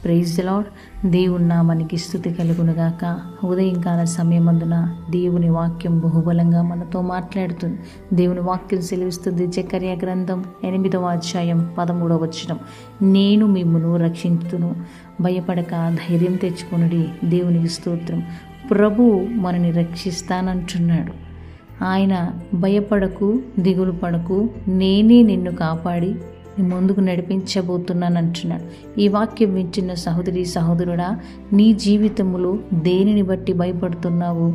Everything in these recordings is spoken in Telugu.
Praise the lord. దేవుని నామానికి స్తుతి కలుగునుగాక. ఉదయంకాల సమయమందున దేవుని వాక్యం బహుబలంగా మనతో మాట్లాడుతుంది. దేవుని వాక్యం సెలవిస్తుంది. జకర్యా గ్రంథం 8వ అధ్యాయం 13వ వచనం, నేను మిమ్మును రక్షించును, భయపడక ధైర్యం తెచ్చుకొనుడి. దేవునికి స్తోత్రం. ప్రభు మనని రక్షిస్తానంటున్నాడు. ఆయన భయపడకు, దిగులు పడకు, నేనే నిన్ను కాపాడి ముందుకు నడిపించబోతున్నాను అంటున్నాడు. ఈ వాక్యం వింటున్న సహోదరి సహోదరుడా, నీ జీవితంలో దేనిని బట్టి భయపడుతున్నావు?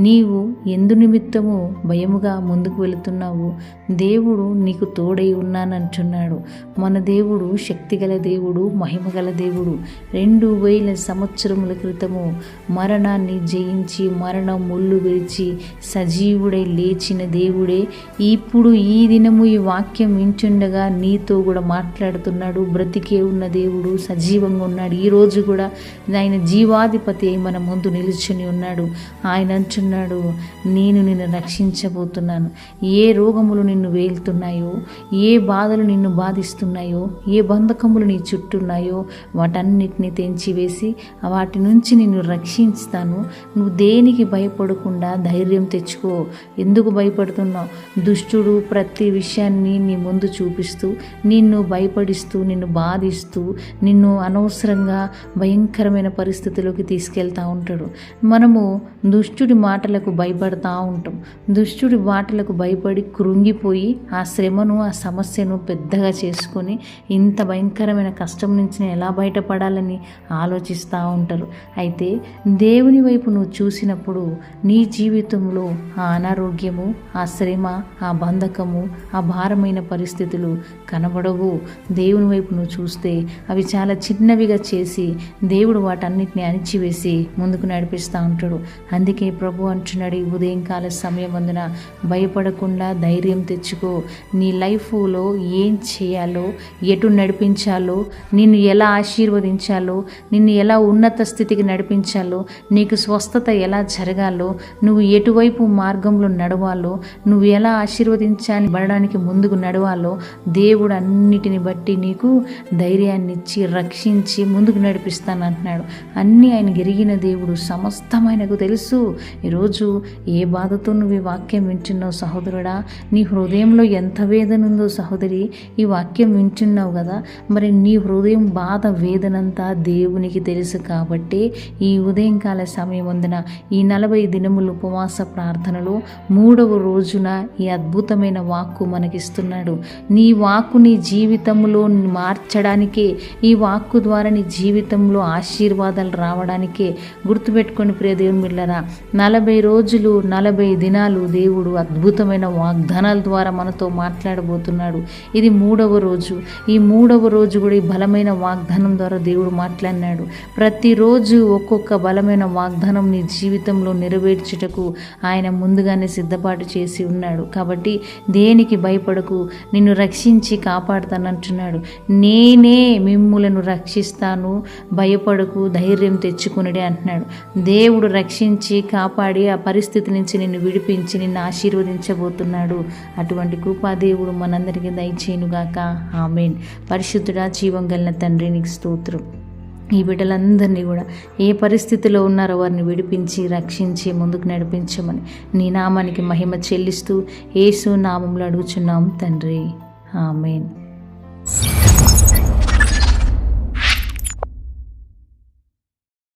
నీవు ఎందు నిమిత్తము భయముగా ముందుకు వెళుతున్నావు? దేవుడు నీకు తోడై ఉన్నానంటున్నాడు. మన దేవుడు శక్తిగల దేవుడు, మహిమగల దేవుడు. 2000 సంవత్సరముల క్రితము మరణాన్ని జయించి, మరణం ముళ్ళు విరిచి సజీవుడై లేచిన దేవుడే ఇప్పుడు ఈ దినము ఈ వాక్యం వింటుండగా నీతో కూడా మాట్లాడుతున్నాడు. బ్రతికే ఉన్న దేవుడు, సజీవంగా ఉన్నాడు. ఈరోజు కూడా ఆయన జీవాధిపతి అయి మన ముందు నిలుచుని ఉన్నాడు. ఆయన అంటున్నాడు, నేను నిన్ను రక్షించబోతున్నాను. ఏ రోగములు నిన్ను వేలుతున్నాయో, ఏ బాధలు నిన్ను బాధిస్తున్నాయో, ఏ బంధకములు నీ చుట్టూన్నాయో వాటన్నిటిని తెంచివేసి వాటి నుంచి నిన్ను రక్షిస్తాను. నువ్వు దేనికి భయపడకుండా ధైర్యం తెచ్చుకో. ఎందుకు భయపడుతున్నావు? దుష్టుడు ప్రతి విషయాన్ని నీ ముందు చూపిస్తూ నిన్ను భయపడిస్తూ, నిన్ను బాధిస్తూ, నిన్ను అనవసరంగా భయంకరమైన పరిస్థితిలోకి తీసుకెళ్తూ ఉంటాడు. మనము దుష్టుడి మాటలకు భయపడతా ఉంటాం. దుష్టుడి మాటలకు భయపడి కృంగిపోయి ఆ శ్రమను, ఆ సమస్యను పెద్దగా చేసుకొని ఇంత భయంకరమైన కష్టం నుంచి నేను ఎలా బయటపడాలని ఆలోచిస్తూ ఉంటారు. అయితే దేవుని వైపు నువ్వు చూసినప్పుడు నీ జీవితంలో ఆ అనారోగ్యము, ఆ శ్రమ, ఆ బంధకము, ఆ భారమైన పరిస్థితులు కనబడవు. దేవుని వైపు నువ్వు చూస్తే అవి చాలా చిన్నవిగా చేసి దేవుడు వాటన్నిటిని అణిచివేసి ముందుకు నడిపిస్తూ ఉంటాడు. అందుకే ప్రభు అంటున్నాడు, ఈ ఉదయంకాల సమయం అందున భయపడకుండా ధైర్యం తెచ్చుకో. నీ లైఫ్లో ఏం చేయాలో, ఎటు నడిపించాలో, నిన్ను ఎలా ఆశీర్వదించాలో, నిన్ను ఎలా ఉన్నత స్థితికి నడిపించాలో, నీకు స్వస్థత ఎలా జరగాలో, నువ్వు ఎటువైపు మార్గంలో నడవాలో, నువ్వు ఎలా ఆశీర్వదించాలి పడడానికి ముందుకు నడవాలో దేవుడు అన్నిటిని బట్టి నీకు ధైర్యాన్ని ఇచ్చి రక్షించి ముందుకు నడిపిస్తాను అంటున్నాడు. అన్నీ ఆయన ఎరిగిన దేవుడు, సమస్తం ఆయనకు తెలుసు. ఈరోజు ఏ బాధతో నువ్వు ఈ వాక్యం వింటున్నావు సహోదరుడా? నీ హృదయంలో ఎంత వేదన ఉందో సహోదరి, ఈ వాక్యం వింటున్నావు కదా, మరి నీ హృదయం బాధ వేదనంతా దేవునికి తెలుసు. కాబట్టి ఈ ఉదయంకాల సమయం వందన ఈ 40 దినములు ఉపవాస ప్రార్థనలో 3వ రోజున ఈ అద్భుతమైన వాక్కు మనకిస్తున్నాడు. నీ వాక్కు నీ జీవితంలో మార్చడానికే, ఈ వాక్కు ద్వారా నీ జీవితంలో ఆశీర్వాదాలు రావడానికే. గుర్తుపెట్టుకొని ప్రియ దేవుని బిడ్డలారా, 40 రోజులు 40 దినాలు దేవుడు అద్భుతమైన వాగ్దానాల ద్వారా మనతో మాట్లాడబోతున్నాడు. ఇది 3వ రోజు. ఈ 3వ రోజు కూడా ఈ బలమైన వాగ్దానం ద్వారా దేవుడు మాట్లాడినాడు. ప్రతిరోజు ఒక్కొక్క బలమైన వాగ్దానం నీ జీవితంలో నెరవేర్చుటకు ఆయన ముందుగానే సిద్ధపాటు చేసి ఉన్నాడు. కాబట్టి దేనికి భయపడకు, నిన్ను రక్షించి కాపాడుతానంటున్నాడు. నేనే మిమ్ములను రక్షిస్తాను, భయపడకు, ధైర్యం తెచ్చుకునుడి అంటున్నాడు. దేవుడు రక్షించి కాపాడి ఆ పరిస్థితి నుంచి నిన్ను విడిపించి నిన్ను ఆశీర్వదించబోతున్నాడు. అటువంటి కృపాదేవుడు మనందరికీ దయచేయునుగాక. ఆమేన్. పరిశుద్ధుడా, జీవం కలిగిన తండ్రి, నీకు స్తోత్రం. ఈ బిడ్డలందరినీ కూడా ఏ పరిస్థితిలో ఉన్నారో వారిని విడిపించి రక్షించి ముందుకు నడిపించమని నీ నామానికి మహిమ చెల్లిస్తూ యేసు నామములో అడుగుచున్నాం తండ్రి. ఆమేన్.